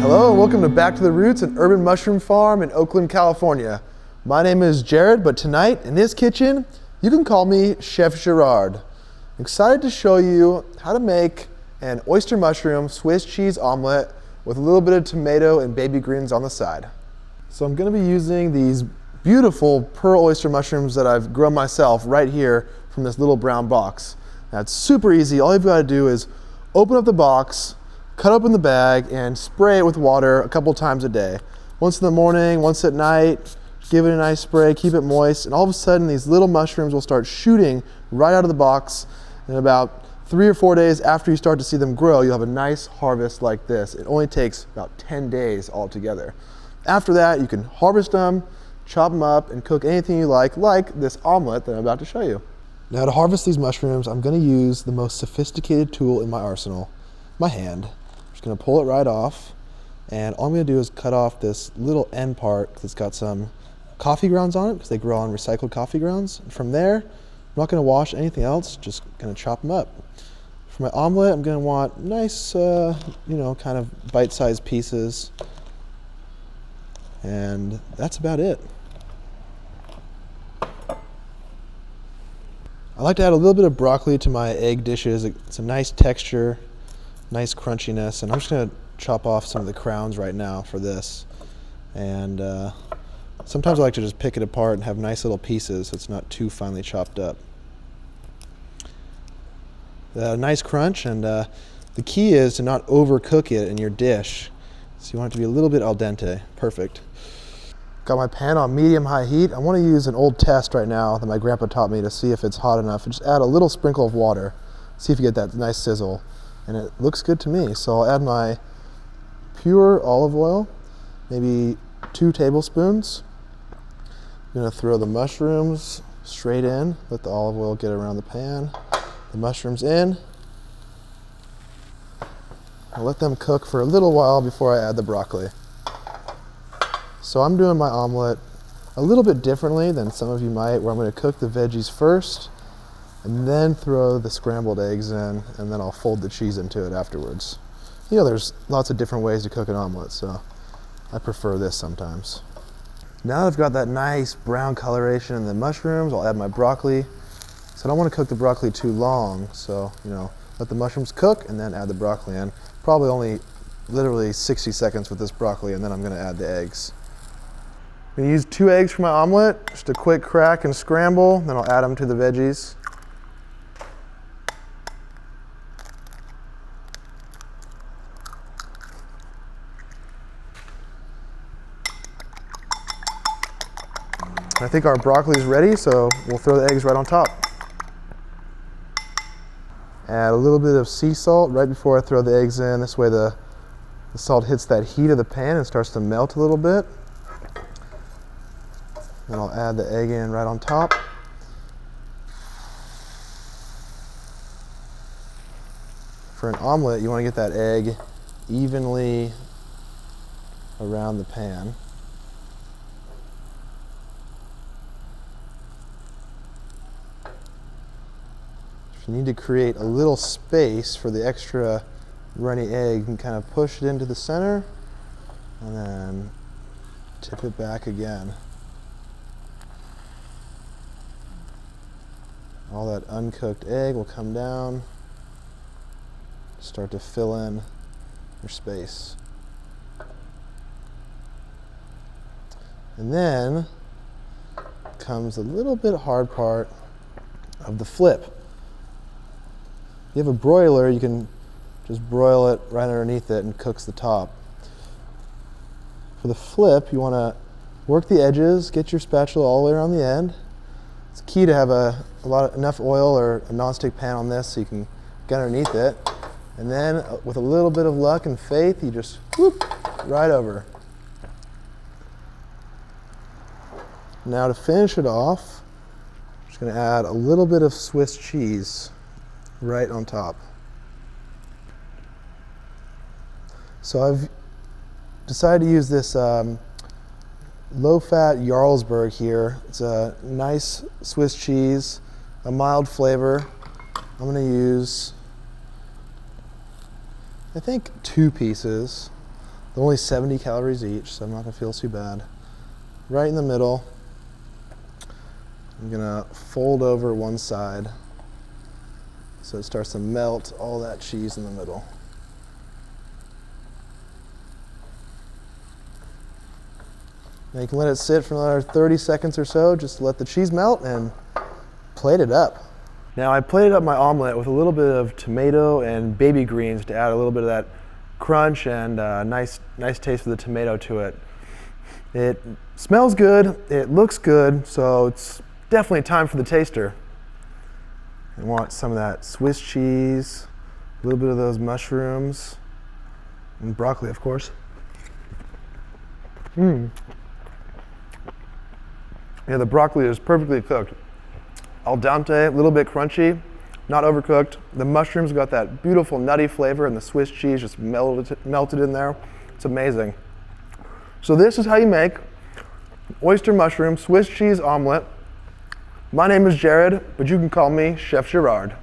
Hello and welcome to Back to the Roots, an urban mushroom farm in Oakland, California. My name is Jared, but tonight in this kitchen, you can call me Chef Gerard. I'm excited to show you how to make an oyster mushroom Swiss cheese omelet with a little bit of tomato and baby greens on the side. So I'm going to be using these beautiful pearl oyster mushrooms that I've grown myself right here from this little brown box. Now it's super easy. All you've got to do is open up the box, cut open the bag, and spray it with water a couple times a day. Once in the morning, once at night, give it a nice spray, keep it moist, and all of a sudden these little mushrooms will start shooting right out of the box. In about 3 or 4 days after you start to see them grow, you'll have a nice harvest like this. It only takes about 10 days altogether. After that, you can harvest them, chop them up, and cook anything you like this omelet that I'm about to show you. Now to harvest these mushrooms, I'm going to use the most sophisticated tool in my arsenal, my hand. I'm just going to pull it right off, and all I'm going to do is cut off this little end part that's got some coffee grounds on it, because they grow on recycled coffee grounds. And from there, I'm not going to wash anything else, just going to chop them up. For my omelet, I'm going to want nice, kind of bite-sized pieces, and that's about it. I like to add a little bit of broccoli to my egg dishes. It's a nice texture, nice crunchiness, and I'm just going to chop off some of the crowns right now for this. And sometimes I like to just pick it apart and have nice little pieces so it's not too finely chopped up. Nice crunch, and the key is to not overcook it in your dish. So you want it to be a little bit al dente. Perfect. Got my pan on medium-high heat. I want to use an old test right now that my grandpa taught me to see if it's hot enough. And just add a little sprinkle of water. See if you get that nice sizzle. And it looks good to me. So I'll add my pure olive oil, maybe 2 tablespoons. I'm going to throw the mushrooms straight in. Let the olive oil get around the pan. The mushrooms in. I'll let them cook for a little while before I add the broccoli. So I'm doing my omelet a little bit differently than some of you might, where I'm going to cook the veggies first and then throw the scrambled eggs in, and then I'll fold the cheese into it afterwards. You know, there's lots of different ways to cook an omelet, so I prefer this sometimes. Now that I've got that nice brown coloration in the mushrooms, I'll add my broccoli. So I don't want to cook the broccoli too long, so let the mushrooms cook and then add the broccoli in. Probably only literally 60 seconds with this broccoli, and then I'm going to add the eggs. I'm going to use 2 eggs for my omelet, just a quick crack and scramble, then I'll add them to the veggies. I think our broccoli is ready, so we'll throw the eggs right on top. Add a little bit of sea salt right before I throw the eggs in. This way the salt hits that heat of the pan and starts to melt a little bit. Then I'll add the egg in right on top. For an omelet, you want to get that egg evenly around the pan. If you need to create a little space for the extra runny egg, you can kind of push it into the center and then tip it back again. All that uncooked egg will come down, start to fill in your space. And then comes a little bit hard part of the flip. If you have a broiler, you can just broil it right underneath it and cooks the top. For the flip, you want to work the edges, get your spatula all the way around the end. It's key to have enough oil or a nonstick pan on this so you can get underneath it. And then with a little bit of luck and faith, you just whoop right over. Now to finish it off, I'm just going to add a little bit of Swiss cheese right on top. So I've decided to use this low-fat Jarlsberg here. It's a nice Swiss cheese, a mild flavor. I'm going to use, I think, 2 pieces. They're only 70 calories each, so I'm not gonna feel too bad. Right in the middle, I'm gonna fold over one side so it starts to melt all that cheese in the middle. Now you can let it sit for another 30 seconds or so, just to let the cheese melt, and plate it up. Now I plated up my omelet with a little bit of tomato and baby greens to add a little bit of that crunch and nice taste of the tomato to it. It smells good, it looks good, so it's definitely time for the taster. I want some of that Swiss cheese, a little bit of those mushrooms, and broccoli, of course. Yeah, the broccoli is perfectly cooked. Al dente, a little bit crunchy, not overcooked. The mushrooms got that beautiful nutty flavor, and the Swiss cheese just melted in there. It's amazing. So this is how you make oyster mushroom Swiss cheese omelet. My name is Jared, but you can call me Chef Gerard.